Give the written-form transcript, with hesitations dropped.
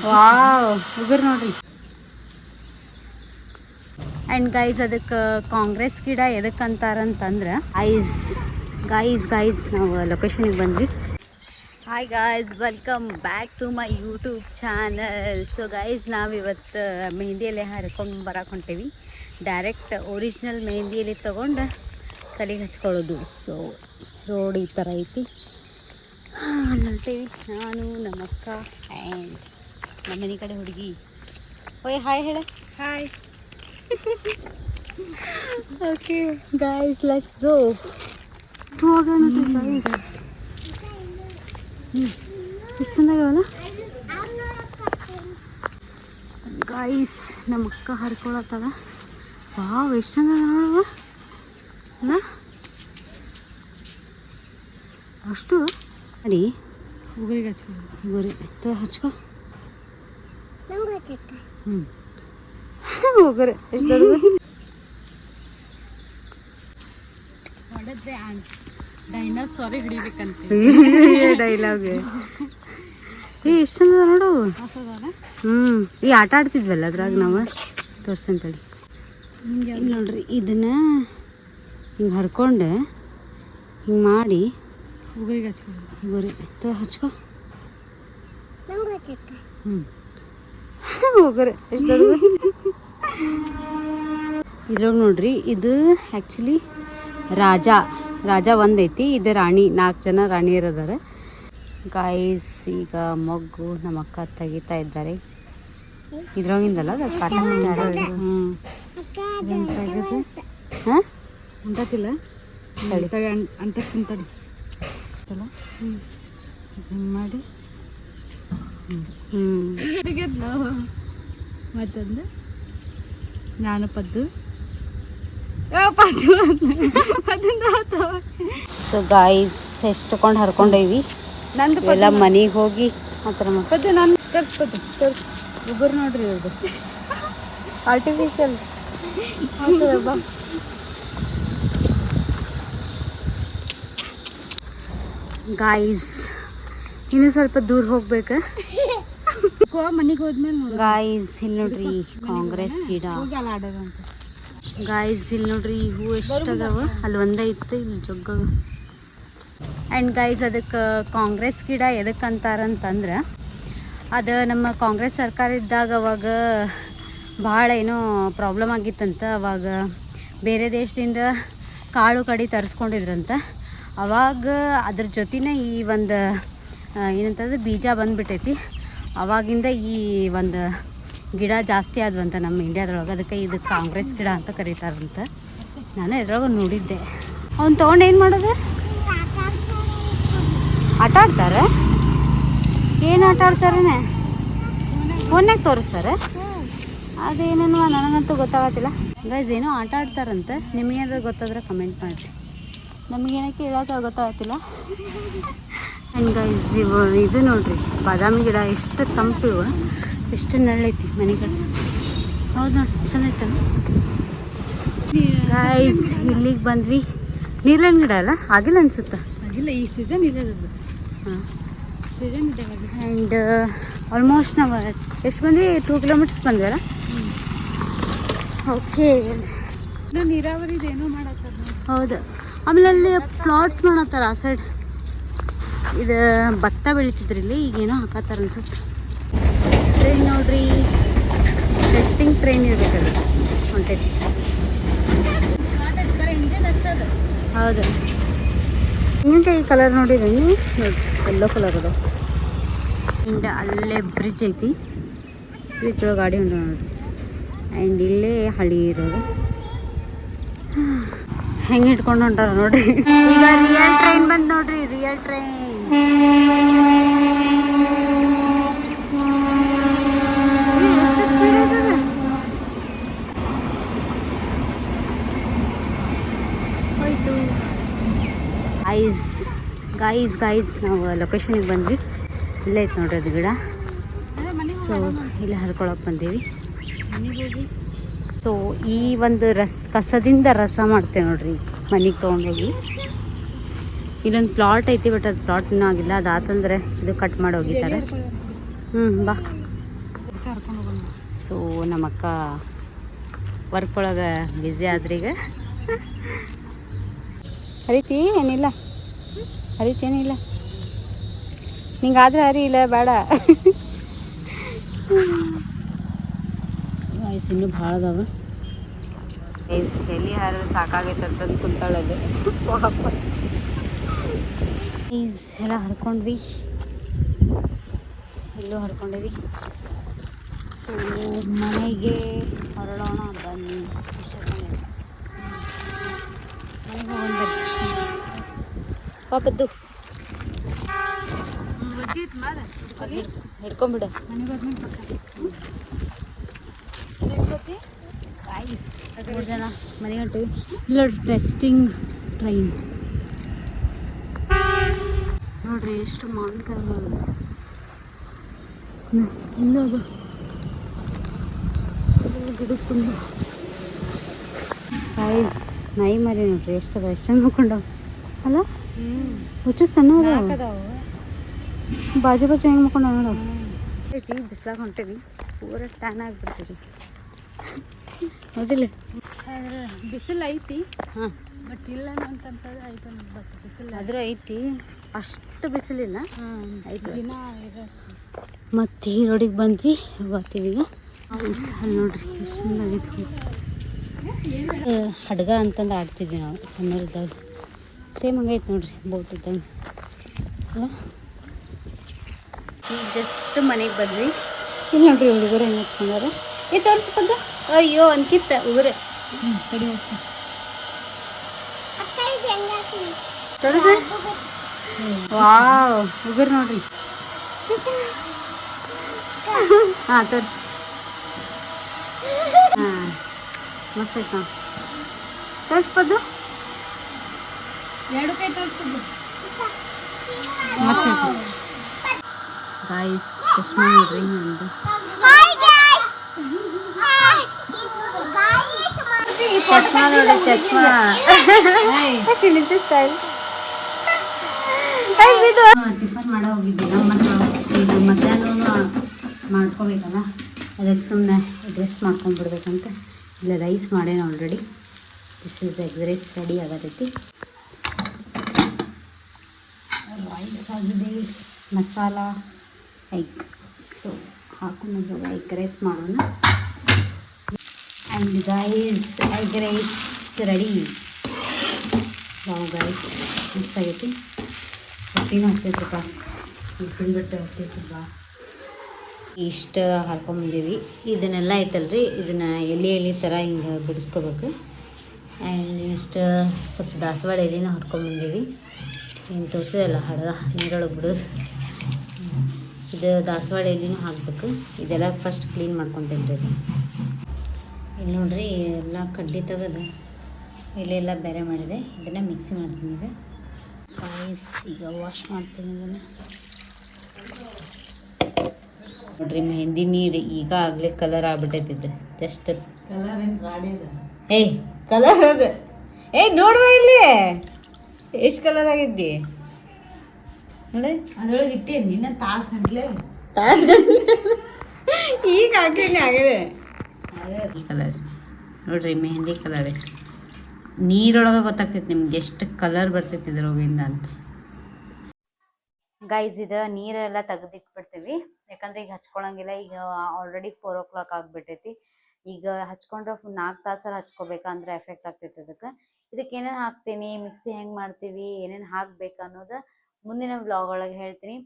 Wow ಉಗುರು ನೋಡ್ರಿ. And guys ಅದಕ್ಕೆ ಕಾಂಗ್ರೆಸ್ ಗಿಡ ಎದಕ್ಕೆ ಅಂತಾರಂತಂದ್ರೆ ಗೈಸ್ ನಾವು ಲೊಕೇಶನಿಗೆ ಬಂದ್ವಿ. Hi guys, welcome back to my YouTube channel. So guys ನಾವಿವತ್ತು ಮೆಹಂದಿ ಎಲೆ ಹರ್ಕೊಂಡು ಬರಕ್ಕೆ ಹೊಂಟೇವಿ. ಡೈರೆಕ್ಟ್ ಒರಿಜಿನಲ್ ಮೆಹಂದಿ ಎಲೆ ತೊಗೊಂಡು ತಲೆಗೆ ಹಚ್ಕೊಳ್ಳೋದು. ಸೊ ರೋಡ್ ಈ ಥರ ಐತಿ. ಹೊಂಟೇವಿ ನಾನು ನಮ್ಮಕ್ಕ ಆ್ಯಂಡ್ ನಮ್ಮ ಮನೆ ಕಡೆ ಹುಡುಗಿ. ಓಯ್ ಹಾಯ್ ಹೇಳ. Hi. Okay guys let's go. ಹೋಗೋಣ ಗೈಸ್. ಎಷ್ಟು ಚಂದಾಗವಲ್ಲ ಗೈಸ್. ನಮ್ಮ ಅಕ್ಕ ಹರ್ಕೊಳತ್ತಾಳ. ವಾವ್ ಎಷ್ಟು ಚಂದ ನೋಡುವ ಅಲ್ಲ. ಅಷ್ಟು ನೋಡಿ ಉಗುರಿಗೆ ಹಚ್ಕೊ. ಉಗುರಿ ಹಚ್ಕೊ. ಉಗುರು ಎಷ್ಟು ದೊಡ್ಡ ಡೈನೋಸಾರಿ ಹಿಡಿಬೇಕಂತ ಡೈಲಾಗ್. ಎಷ್ಟು ಚಂದ ನೋಡು. ಈ ಆಟ ಆಡ್ತಿದ್ವಲ್ಲ ಅದ್ರಾಗ ನಾವು ತೋರ್ಸಂತೇಳಿ. ನೋಡ್ರಿ ಇದನ್ನ ಹಿಂಗೆ ಹರ್ಕೊಂಡು ಹಿಂಗೆ ಮಾಡಿ ಉಗುರಿಗೆ ಹಚ್ಕೊ. ಉಗುರಿ ಹಚ್ಕೊ. ಉಗುರು ಎಷ್ಟು ದೊಡ್ಡ. ಇದ್ರಾಗ ನೋಡ್ರಿ ಇದು ಆ್ಯಕ್ಚುಲಿ ರಾಜ ಒಂದೈತಿ, ಇದು ರಾಣಿ. 4 ಜನ ರಾಣಿಯರು ಅದಾರ ಗಾಯ್ಸ್. ಈಗ ಮಗ್ಗು ನಮ್ಮ ಅಕ್ಕ ತೆಗಿತಾ ಇದ್ದಾರೆ. ಇದ್ರಾಗಿಂದಲ್ಲ ಅದು ಕಾಟ. ಹಾಂ ಅಂಟತಿಲ್ಲ ಅಂಟಕ್ಕಿಂತಡಿ ಮಾಡಿ ಮತ್ತೊಂದು ನಾನು ಪದ್ದು. ಸೊ ಗಾಯ್ಸ್ ಎಷ್ಟುಕೊಂಡು ಹರ್ಕೊಂಡೋಯ್ವಿ. ನಂದು ಎಲ್ಲ ಮನೆಗೆ ಹೋಗಿ ಆ ಥರ ಮಕ್ಕಳು ನಾನು ತರ್ಸ್ಬೋದು. ಉಗುರು ನೋಡ್ರಿ ಇದು ಆರ್ಟಿಫಿಷಿಯಲ್. ಗಾಯ್ಸ್ ಇನ್ನೂ ಸ್ವಲ್ಪ ದೂರ ಹೋಗ್ಬೇಕು. ಮನೆಗೆ ಹೋದ್ಮೇಲೆ ಗಾಯ್ಸ್ ಇಲ್ಲಿ ನೋಡ್ರಿ ಕಾಂಗ್ರೆಸ್ ಗಿಡ. ಗಾಯ್ಸ್ ಇಲ್ಲಿ ನೋಡ್ರಿ ಹೂ ಎಷ್ಟಾಗವ. ಅಲ್ಲಿ ಒಂದೇ ಇತ್ತು, ಇಲ್ಲಿ ಜಗ್ಗವ. ಆ್ಯಂಡ್ ಗಾಯ್ಸ್ ಅದಕ್ಕೆ ಕಾಂಗ್ರೆಸ್ ಗಿಡ ಎದಕ್ಕೆ ಅಂತಾರಂತಂದ್ರೆ ಅದು ನಮ್ಮ ಕಾಂಗ್ರೆಸ್ ಸರ್ಕಾರ ಇದ್ದಾಗ ಅವಾಗ ಭಾಳ ಏನೋ ಪ್ರಾಬ್ಲಮ್ ಆಗಿತ್ತಂತ. ಅವಾಗ ಬೇರೆ ದೇಶದಿಂದ ಕಾಳು ಕಡಿ ತರಿಸ್ಕೊಂಡಿದ್ರಂತ. ಅವಾಗ ಅದ್ರ ಜೊತೆನೇ ಈ ಒಂದು ಏನಂತಂದ್ರೆ ಬೀಜ ಬಂದುಬಿಟ್ಟೈತಿ. ಅವಾಗಿಂದ ಈ ಒಂದು ಗಿಡ ಜಾಸ್ತಿ ಆದ್ವಂತ ನಮ್ಮ ಇಂಡಿಯಾದೊಳಗೆ. ಅದಕ್ಕೆ ಇದು ಕಾಂಗ್ರೆಸ್ ಗಿಡ ಅಂತ ಕರೀತಾರಂತ. ನಾನು ಇದ್ರೊಳಗೆ ನೋಡಿದ್ದೆ. ಅವ್ನು ತೊಗೊಂಡು ಏನು ಮಾಡೋದು? ಆಟ ಆಡ್ತಾರೆ. ಏನು ಆಟ ಆಡ್ತಾರೇನೆ? ಫೋನ್ನಾಗ ತೋರಿಸ್ತಾರೆ. ಅದೇನೇನು ನನಗಂತೂ ಗೊತ್ತಾಗತ್ತಿಲ್ಲ ಗೈಸ್. ಏನೋ ಆಟ ಆಡ್ತಾರಂತೆ. ನಿಮಗೇನಾದ್ರು ಗೊತ್ತಾದ್ರೆ ಕಮೆಂಟ್ ಮಾಡಿರಿ. ನಮಗೇನಕ್ಕೆ ಹೇಳೋಕೆ ಗೊತ್ತಾಗತ್ತಿಲ್ಲ. ಆ್ಯಂಡ್ ಗೈಸ್ ಇದು ನೋಡ್ರಿ ಬಾದಾಮಿ ಗಿಡ ಎಷ್ಟು ತಂಪಿವ, ಎಷ್ಟು ನೆರಳೈತಿ ಮನೆ ಕಡೆ. ಹೌದು ನೋಡಿ ಚಂದ ಐತಲ್ಲ ಗೈಸ್. ಇಲ್ಲಿಗೆ ಬಂದ್ವಿ. ನೀರಿನ ಗಿಡ ಅಲ್ಲ ಆಗಿಲ್ಲ ಅನ್ಸುತ್ತಾ? ಆಗಿಲ್ಲ, ಈ ಸೀಸನ್ ಇದೆ. ಹಾಂ ಸೀಸನ್ ಇದೆ. ಆ್ಯಂಡ್ ಆಲ್ಮೋಸ್ಟ್ ನಾವು ಎಷ್ಟು ಬಂದ್ವಿ? 2 ಕಿಲೋಮೀಟರ್ಸ್ ಬಂದ್ವಲ್ಲ. ಓಕೆ ನೀರಾವರಿದು ಏನೋ ಮಾಡತ್ತಾರ. ಹೌದು. ಆಮೇಲೆ ಅಲ್ಲಿ ಪ್ಲಾಟ್ಸ್ ಮಾಡತ್ತಾರ ಆ ಸೈಡ್. ಇದು ಭತ್ತ ಬೆಳಿತಿದ್ರಿ ಇಲ್ಲಿ, ಈಗೇನೋ ಹಾಕತ್ತಾರ ಅನ್ಸುತ್ತೆ. ಟ್ರೈನ್ ನೋಡ್ರಿ, ಟೆಸ್ಟಿಂಗ್ ಟ್ರೈನ್ ಇರ್ಬೇಕದು ಹೊಂಟೈತಿ. ಹೌದು. ಹಿಂಗೆ ಈ ಕಲರ್ ನೋಡಿರಿ ನೀವು, ನೋಡಿ ಎಲ್ಲೋ ಕಲರ್ ಅದು. ಆ್ಯಂಡ್ ಅಲ್ಲೇ ಬ್ರಿಡ್ಜ್ ಐತಿ. ಬ್ರಿಡ್ಜ್ ಒಳಗೆ ಗಾಡಿ ಉಂಟು ನೋಡ್ರಿ. ಆ್ಯಂಡ್ ಇಲ್ಲೇ ಹಳಿ ಇರೋದು. ಹೆಂಗೆ ಇಟ್ಕೊಂಡು ಹೊಂಟಾರ ನೋಡ್ರಿ. ಈಗ ರಿಯಲ್ ಟ್ರೈನ್ ಬಂದು ನೋಡ್ರಿ, ರಿಯಲ್ ಟ್ರೈನ್. ಎಷ್ಟು ಸ್ಪೀಡ್ ಐತದ. ಹೋಯ್ತು ಗಾಯ್ಸ್ ನಾವು ಲೊಕೇಶನಿಗೆ ಬಂದ್ವಿ. ಇಲ್ಲೇ ಐತೆ ನೋಡ್ರಿ ಅದು ಗಿಡ. ಸೊ ಇಲ್ಲಿ ಹರ್ಕೊಳಕ್ಕೆ ಬಂದೀವಿ. ಸೊ ಈ ಒಂದು ಕಸದಿಂದ ರಸ ಮಾಡ್ತೇವೆ ನೋಡ್ರಿ ಮನೆಗೆ ತೊಗೊಂಡೋಗಿ. ಇಲ್ಲೊಂದು ಪ್ಲಾಟ್ ಐತಿ, ಬಟ್ ಅದು ಪ್ಲಾಟ್ ಇನ್ನೂ ಆಗಿಲ್ಲ. ಅದಾತಂದ್ರೆ ಇದು ಕಟ್ ಮಾಡಿ ಹೋಗಿದ್ದಾರೆ. ಬಾ ಸೊ ನಮ್ಮಕ್ಕ ವರ್ಕ್ ಒಳಗೆ ಬ್ಯುಸಿ ಆದ್ರೀಗ ಹರಿತಿ ಏನಿಲ್ಲ ಏನಿಲ್ಲ ನಿಂಗಾದ್ರೆ ಹರಿ ಇಲ್ಲ ಬೇಡ ವಯಸ್ಸು ಇನ್ನೂ ಭಾಳ ಅದಾವ ಎಲ್ಲಿ ಹಾರ ಸಾಕಾಗೈತೆ ಅಂತಂದು ಕುಂತಾಳದು ಈಸ್ ಎಲ್ಲ ಹರ್ಕೊಂಡ್ವಿ ಎಲ್ಲೂ ಹರ್ಕೊಂಡೀವಿ ಸೊ ಮನೆಗೆ ಹೊರಡೋಣ ಬನ್ನಿ ಮನೆಗೆ ಹೋಗೋಣ ಪಾಪದ್ದು ಹಿಡ್ಕೊಂಬಿಡ ಗೈಸ್ 3 ಜನ ಮನೆಗೆ ಹೊಂಟೀವಿ ಇಲ್ಲ ಟೆಸ್ಟಿಂಗ್ ಟ್ರೈನ್ ನೋಡ್ರಿ ಎಷ್ಟು ಮಾವಿನಕಾಯಿ ಇಲ್ಲೋದು ಗಿಡಕ್ಕೊಂಡು ಗೈಸ್ ನಾಯಿ ಮರಿ ನೋಡ್ರಿ ಎಷ್ಟು ನೋಡ್ಕೊಂಡವು ಅಲ್ಲ ಹುಚ್ಚು ಸಣ್ಣ ಬಾಜು ಹೆಂಗೆ ಮುಕ್ಕೊಂಡು ನೋಡೋ ಬಿಸ್ಲಾಗ ಹೊಂಟೇವಿ ಪೂರ ಟ್ಯಾನ್ ಆಗಿಬಿಡ್ತೀವಿ ನೋಡಿಲ್ಲ ಬಿಸಿಲು ಐತಿ ಹಾಂ ಬಟ್ ಇಲ್ಲ ಅಂತ ಅನ್ಸೋದು ಐತೆ ಬಟ್ ಬಿಸಿಲು ಆದರೂ ಐತಿ ಅಷ್ಟು ಬಿಸಿಲಿಲ್ಲ ಐತಿ ದಿನ ಮತ್ತು ಈ ರೋಡಿಗೆ ಬಂದ್ವಿ ಬರ್ತೀವಿ ಈಗ ಅಲ್ಲಿ ನೋಡ್ರಿ ಚೆನ್ನಾಗಿತ್ತು ಹಡ್ಗ ಅಂತಂದು ಆಡ್ತಿದ್ವಿ ನಾವು ಸಣ್ಣರಿದ್ದಾಗ ಸೇಮ್ ಹಂಗೈತೆ ನೋಡ್ರಿ ಬೋಟ್ ಇದ್ದಂಗೆ ಅಲ್ಲ ಈಗ ಜಸ್ಟ್ ಮನೆಗೆ ಬಂದ್ವಿ ಇಲ್ಲಿ ನೋಡ್ರಿ ಹುಡುಗರು ಹೆಂಗೆ ಹಚ್ಕೊಂಡಾರ ತೋರಿಸ್ಬಂದ ಅಯ್ಯೋ ಅನ್ಕಿತ್ತ ಉಗುರೆ ಕಡಿ ತೋರಿಸ ವಾವ್ ಉಗುರು ನೋಡ್ರಿ ಹಾಂ ತೋರಿಸಿ ಹಾಂ ಮಸ್ತ್ ಐತೆ ನಾವು ತೋರಿಸ್ಬೋದು ಎರಡು ಕೈ ತೋರಿಸ್ಬೋದು ಮಸ್ತ್ ಐತೆ ಗಾಯ್ಸ್ ಚಶ್ಮಾ ನೋಡ್ರಿ ನಂದು ಚಶ್ಮಾ ನೋಡಿ ಚಶ್ಮಾ ನಿಂತು ಸ್ಟೈಲ್ ಟಿಫನ್ ಮಾಡೋ ಹೋಗಿದ್ದಿಲ್ಲ ಮತ್ತು ಈಗ ಮಧ್ಯಾಹ್ನ ಮಾಡ್ಕೋಬೇಕಲ್ಲ ಅದಕ್ಕೆ ಸುಮ್ಮನೆ ರೆಸ್ಟ್ ಮಾಡ್ಕೊಂಡ್ಬಿಡ್ಬೇಕಂತ ಇಲ್ಲ ರೈಸ್ ಮಾಡೇನು already this is egg rice ready ಆಗತೈತಿ ರೈಸ್ ಆಗಿದೆ ಮಸಾಲ ಎಗ್ ಸೊ ಹಾಕೊಂಡು ಎಗ್ ರೈಸ್ ಮಾಡೋಣ and guys egg rice ready wow guys mix ಆಗೈತಿ ಹೊಟ್ಟಿನೂ ಹತ್ತೈತ್ರಪ್ಪ ತಿಂದ್ಬಿಟ್ಟು ಹೊಟ್ಟೆ ಸ್ವಲ್ಪ ಇಷ್ಟು ಹಾರ್ಕೊಂಬಂದೀವಿ ಇದನ್ನೆಲ್ಲ ಐತಲ್ರಿ ಇದನ್ನು ಎಲೆ ಥರ ಹಿಂಗೆ ಬಿಡಿಸ್ಕೋಬೇಕು ಆ್ಯಂಡ್ ಇಷ್ಟು ಸ್ವಲ್ಪ ದಾಸವಾಳ ಎಲೆನ ಹೊಡ್ಕೊಂಬಂದೀವಿ ಏನು ತೋರಿಸೋದಲ್ಲ ಹಡ್ಗ ನೀರೊಳಗೆ ಬಿಡೋದು ಇದು ದಾಸವಾಳ ಎಲೆನೂ ಹಾಕಬೇಕು ಇದೆಲ್ಲ ಫಸ್ಟ್ ಕ್ಲೀನ್ ಮಾಡ್ಕೊತೀನಿ ರೀ ಇದು ಇಲ್ಲಿ ನೋಡ್ರಿ ಎಲ್ಲ ಕಡ್ಡಿ ತೆಗೆದು ಎಲೆಲ್ಲ ಬೇರೆ ಮಾಡಿದೆ ಇದನ್ನು ಮಿಕ್ಸಿ ಮಾಡ್ತೀನಿ ಈಗ ರೈಸ್ ಈಗ ವಾಶ್ ಮಾಡ್ತೀನಿ ಇದನ್ನು ನೋಡ್ರಿ ಮೆಹಂದಿ ನೀರು ಈಗ ಆಗಲೇ ಕಲರ್ ಆಗ್ಬಿಟ್ಟೈತಿದ್ದು ಜಸ್ಟ್ ಕಲರ್ ಏನು ಗಾಡಿ ಇದೆ ಏಯ್ ಕಲರ್ ಅದು ಏಯ್ ನೋಡುವ ಇಲ್ಲಿ ಎಷ್ಟು ಕಲರ್ ಆಗಿದ್ದಿ ನೋಡಿ ಅದ್ರೊಳಗೆ ಇಟ್ಟೇನಿ ನಿನ್ನ ತಾಸು ಗಂಟ್ಲೆ ಈಗ ಹಾಕೇನಿ ಆಗಿದೆ ಕಲರ್ ನೋಡ್ರಿ ಮೆಹಂದಿ ಕಲರ್ ನೀರೊಳಗೆ ಗೊತ್ತಾಗ್ತೈತಿ ನಿಮ್ಗೆ ಎಷ್ಟು ಕಲರ್ ಬರ್ತೈತಿ ಇದ್ರೊಳಗಿಂದ ಅಂತ ಗೈಸ್ ಇದು ನೀರೆಲ್ಲ ತೆಗೆದಿಟ್ಬಿಡ್ತೀವಿ ಯಾಕಂದ್ರೆ ಈಗ ಹಚ್ಕೊಳಂಗಿಲ್ಲ ಈಗ ಆಲ್ರೆಡಿ 4 o'clock ಆಗಿಬಿಟ್ಟೈತಿ ಈಗ ಹಚ್ಕೊಂಡ್ರೆ 4 ತಾಸಲ್ಲಿ ಹಚ್ಕೋಬೇಕಂದ್ರೆ ಎಫೆಕ್ಟ್ ಆಗ್ತೈತಿ ಇದಕ್ಕೆ ಏನೇನು ಹಾಕ್ತೀನಿ ಮಿಕ್ಸಿ ಹೆಂಗೆ ಮಾಡ್ತೀವಿ ಏನೇನು ಹಾಕ್ಬೇಕು ಅನ್ನೋದು ಮುಂದಿನ ವ್ಲಾಗ್ ಒಳಗೆ ಹೇಳ್ತೀನಿ.